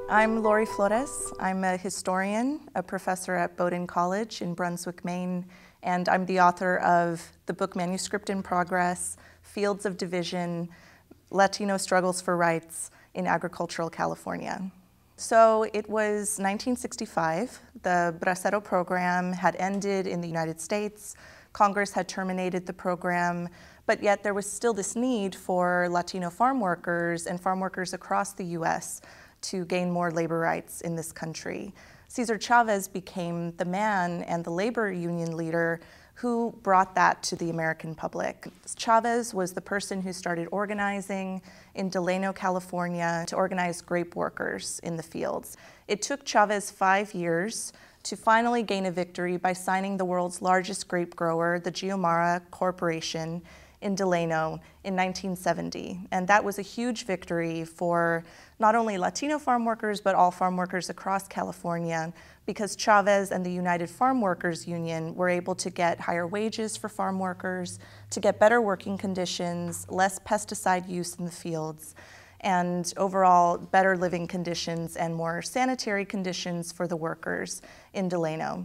I'm Lori Flores. I'm a historian, a professor at Bowdoin College in Brunswick, Maine, and I'm the author of the book Manuscript in Progress, Fields of Division, Latino Struggles for Rights in Agricultural California. So it was 1965. The Bracero program had ended in the United States. Congress had terminated the program, but yet there was still this need for Latino farm workers and farm workers across the US to gain more labor rights in this country. Cesar Chavez became the man and the labor union leader who brought that to the American public. Chavez was the person who started organizing in Delano, California, to organize grape workers in the fields. It took Chavez 5 years to finally gain a victory by signing the world's largest grape grower, the Geomara Corporation, in Delano in 1970. And that was a huge victory for not only Latino farm workers, but all farm workers across California, because Chavez and the United Farm Workers Union were able to get higher wages for farm workers, to get better working conditions, less pesticide use in the fields, and overall better living conditions and more sanitary conditions for the workers in Delano.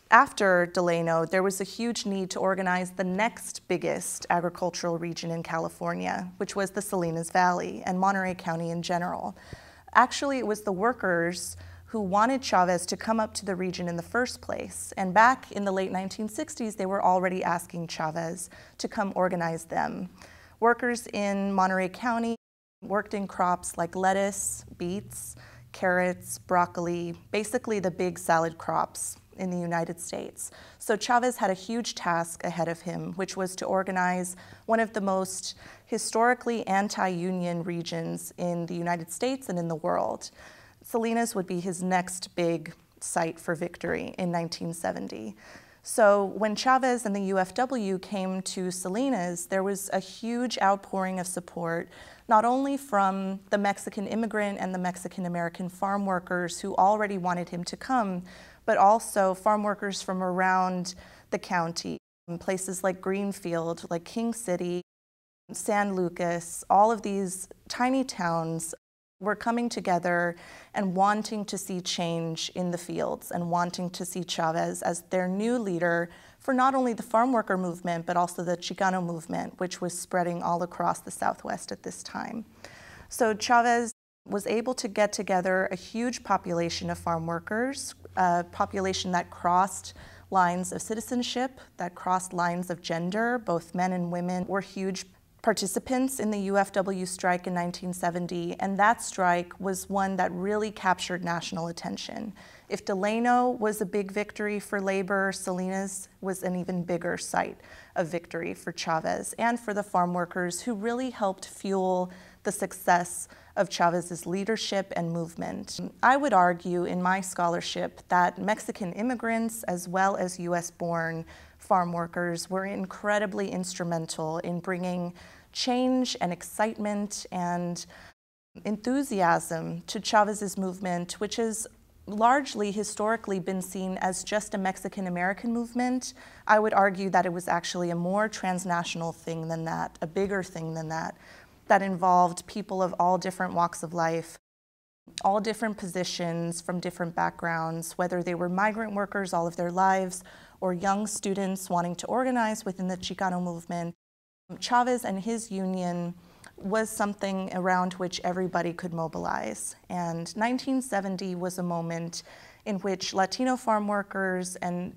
After Delano, there was a huge need to organize the next biggest agricultural region in California, which was the Salinas Valley and Monterey County in general. Actually, it was the workers who wanted Chavez to come up to the region in the first place. And back in the late 1960s, they were already asking Chavez to come organize them. Workers in Monterey County worked in crops like lettuce, beets, carrots, broccoli, basically the big salad crops in the United States. So Chavez had a huge task ahead of him, which was to organize one of the most historically anti-union regions in the United States and in the world. Salinas would be his next big site for victory in 1970. So when Chavez and the UFW came to Salinas, there was a huge outpouring of support, not only from the Mexican immigrant and the Mexican-American farm workers who already wanted him to come, but also farm workers from around the county, in places like Greenfield, like King City, San Lucas. All of these tiny towns were coming together and wanting to see change in the fields and wanting to see Chavez as their new leader for not only the farm worker movement, but also the Chicano movement, which was spreading all across the Southwest at this time. So Chavez was able to get together a huge population of farm workers, a population that crossed lines of citizenship, that crossed lines of gender. Both men and women were huge participants in the UFW strike in 1970, and that strike was one that really captured national attention. If Delano was a big victory for labor, Salinas was an even bigger site of victory for Chavez and for the farm workers who really helped fuel the success of Chavez's leadership and movement. I would argue in my scholarship that Mexican immigrants as well as US-born farm workers were incredibly instrumental in bringing change and excitement and enthusiasm to Chavez's movement, which has largely historically been seen as just a Mexican-American movement. I would argue that it was actually a more transnational thing than that, a bigger thing than that, that involved people of all different walks of life, all different positions from different backgrounds, whether they were migrant workers all of their lives or young students wanting to organize within the Chicano movement. Chavez and his union was something around which everybody could mobilize. And 1970 was a moment in which Latino farm workers and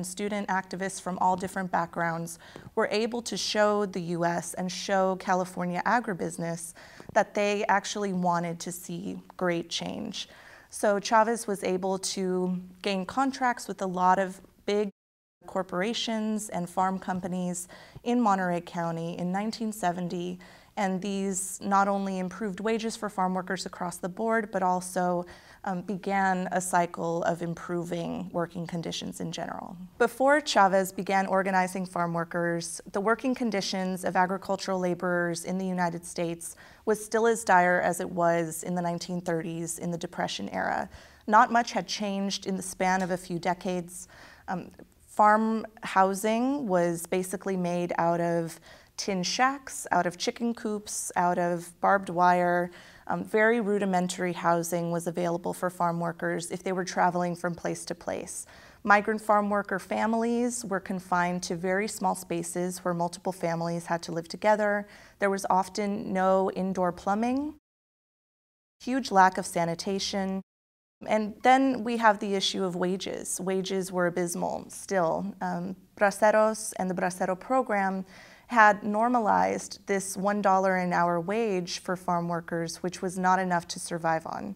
student activists from all different backgrounds were able to show the US and show California agribusiness that they actually wanted to see great change. So Chavez was able to gain contracts with a lot of big corporations and farm companies in Monterey County in 1970, and these not only improved wages for farm workers across the board, but also began a cycle of improving working conditions in general. Before Chavez began organizing farm workers, the working conditions of agricultural laborers in the United States was still as dire as it was in the 1930s in the Depression era. Not much had changed in the span of a few decades. Farm housing was basically made out of tin shacks, out of chicken coops, out of barbed wire. Very rudimentary housing was available for farm workers if they were traveling from place to place. Migrant farm worker families were confined to very small spaces where multiple families had to live together. There was often no indoor plumbing, huge lack of sanitation. And then we have the issue of wages. Wages were abysmal still. Braceros and the Bracero program had normalized this $1 an hour wage for farm workers, which was not enough to survive on.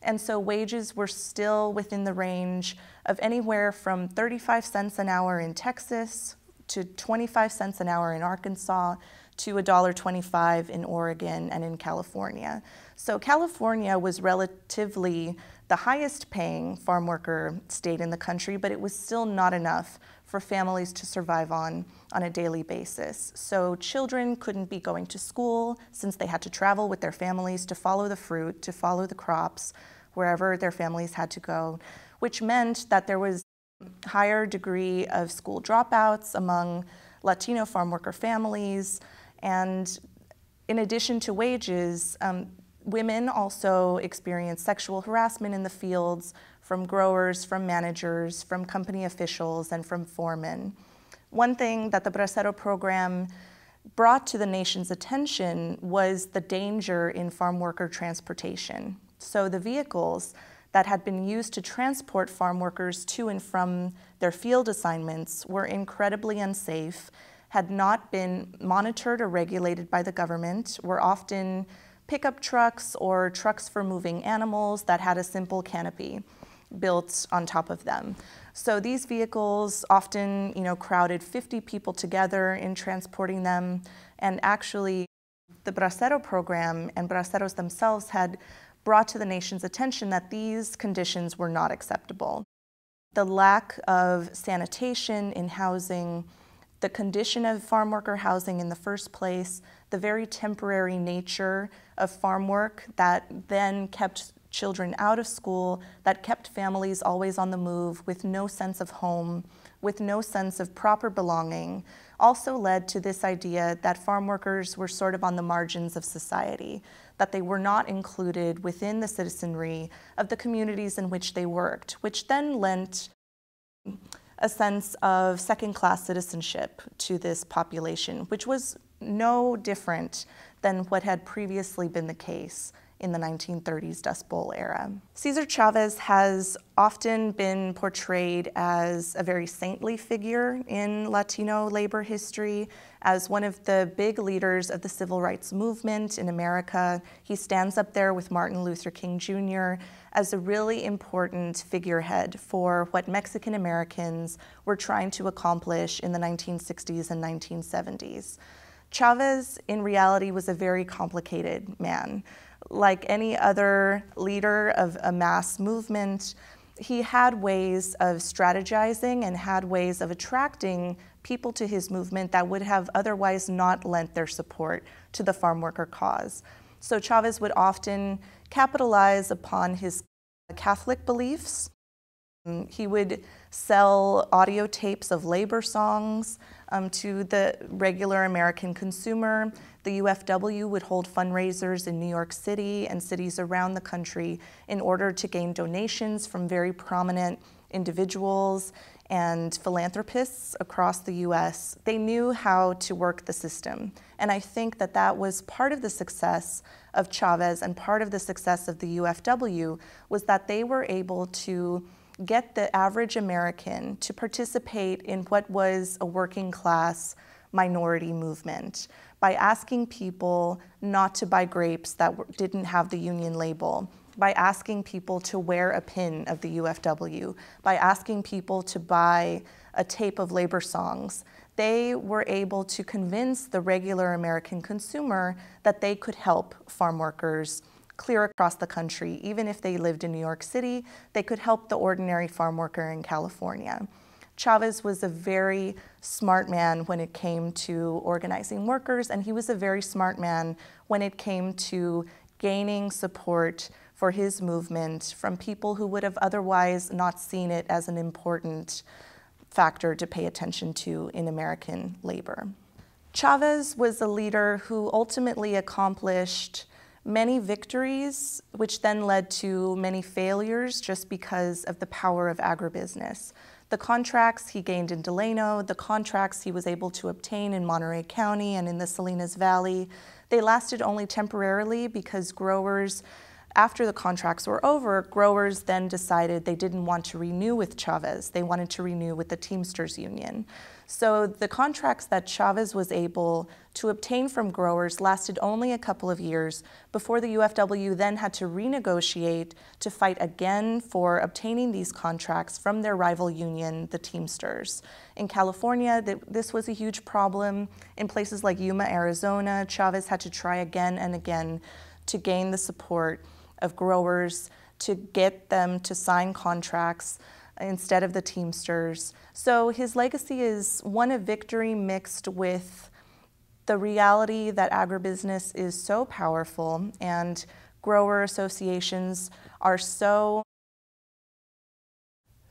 And so wages were still within the range of anywhere from 35 cents an hour in Texas to 25 cents an hour in Arkansas to $1.25 in Oregon and in California. So California was relatively the highest paying farm worker state in the country, but it was still not enough for families to survive on a daily basis. So children couldn't be going to school since they had to travel with their families to follow the fruit, to follow the crops, wherever their families had to go, which meant that there was a higher degree of school dropouts among Latino farm worker families. And in addition to wages, women also experienced sexual harassment in the fields from growers, from managers, from company officials, and from foremen. One thing that the Bracero program brought to the nation's attention was the danger in farm worker transportation. So the vehicles that had been used to transport farm workers to and from their field assignments were incredibly unsafe, had not been monitored or regulated by the government, were often pickup trucks or trucks for moving animals that had a simple canopy built on top of them. So these vehicles often, crowded 50 people together in transporting them, and actually the Bracero program and Braceros themselves had brought to the nation's attention that these conditions were not acceptable. The lack of sanitation in housing, the condition of farm worker housing in the first place, the very temporary nature of farm work that then kept children out of school, that kept families always on the move with no sense of home, with no sense of proper belonging, also led to this idea that farm workers were sort of on the margins of society, that they were not included within the citizenry of the communities in which they worked, which then lent a sense of second-class citizenship to this population, which was no different than what had previously been the case in the 1930s Dust Bowl era. Cesar Chavez has often been portrayed as a very saintly figure in Latino labor history, as one of the big leaders of the civil rights movement in America. He stands up there with Martin Luther King Jr. as a really important figurehead for what Mexican Americans were trying to accomplish in the 1960s and 1970s. Chavez, in reality, was a very complicated man. Like any other leader of a mass movement, he had ways of strategizing and had ways of attracting people to his movement that would have otherwise not lent their support to the farm worker cause. So Chavez would often capitalize upon his Catholic beliefs. He would sell audio tapes of labor songs to the regular American consumer. The UFW would hold fundraisers in New York City and cities around the country in order to gain donations from very prominent individuals and philanthropists across the US. They knew how to work the system. And I think that that was part of the success of Chavez and part of the success of the UFW was that they were able to get the average American to participate in what was a working class minority movement by asking people not to buy grapes that didn't have the union label, by asking people to wear a pin of the UFW, by asking people to buy a tape of labor songs. They were able to convince the regular American consumer that they could help farm workers clear across the country. Even if they lived in New York City, they could help the ordinary farm worker in California. Chavez was a very smart man when it came to organizing workers, and he was a very smart man when it came to gaining support for his movement from people who would have otherwise not seen it as an important factor to pay attention to in American labor. Chavez was a leader who ultimately accomplished many victories, which then led to many failures just because of the power of agribusiness. The contracts he gained in Delano, the contracts he was able to obtain in Monterey County and in the Salinas Valley, they lasted only temporarily because growers, after the contracts were over, growers then decided they didn't want to renew with Chavez. They wanted to renew with the Teamsters Union. So the contracts that Chavez was able to obtain from growers lasted only a couple of years before the UFW then had to renegotiate to fight again for obtaining these contracts from their rival union, the Teamsters. In California, this was a huge problem. In places like Yuma, Arizona, Chavez had to try again and again to gain the support of growers, to get them to sign contracts instead of the Teamsters. So his legacy is one of victory mixed with the reality that agribusiness is so powerful and grower associations are so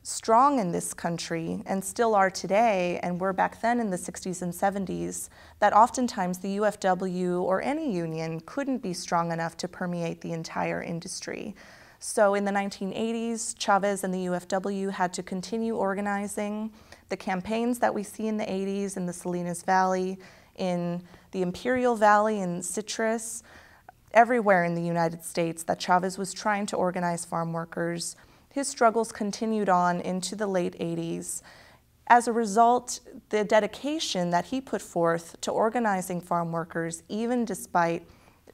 strong in this country and still are today, and were back then in the 60s and 70s, that oftentimes the UFW or any union couldn't be strong enough to permeate the entire industry. So in the 1980s, Chavez and the UFW had to continue organizing. The campaigns that we see in the 80s in the Salinas Valley, in the Imperial Valley, in Citrus, everywhere in the United States that Chavez was trying to organize farm workers, his struggles continued on into the late 80s. As a result, the dedication that he put forth to organizing farm workers, even despite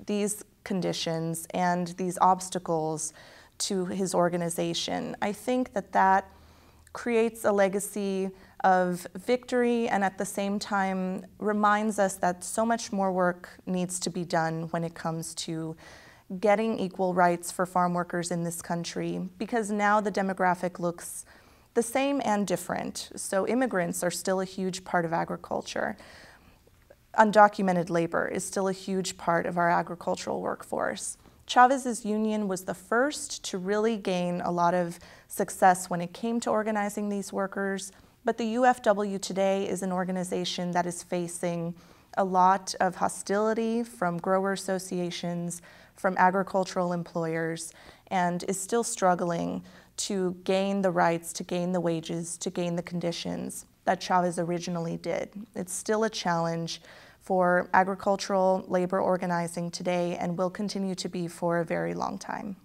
these conditions and these obstacles to his organization, I think that that creates a legacy of victory and at the same time reminds us that so much more work needs to be done when it comes to getting equal rights for farm workers in this country, because now the demographic looks the same and different. So immigrants are still a huge part of agriculture. Undocumented labor is still a huge part of our agricultural workforce. Chavez's union was the first to really gain a lot of success when it came to organizing these workers, but the UFW today is an organization that is facing a lot of hostility from grower associations, from agricultural employers, and is still struggling to gain the rights, to gain the wages, to gain the conditions that Chavez originally did. It's still a challenge for agricultural labor organizing today and will continue to be for a very long time.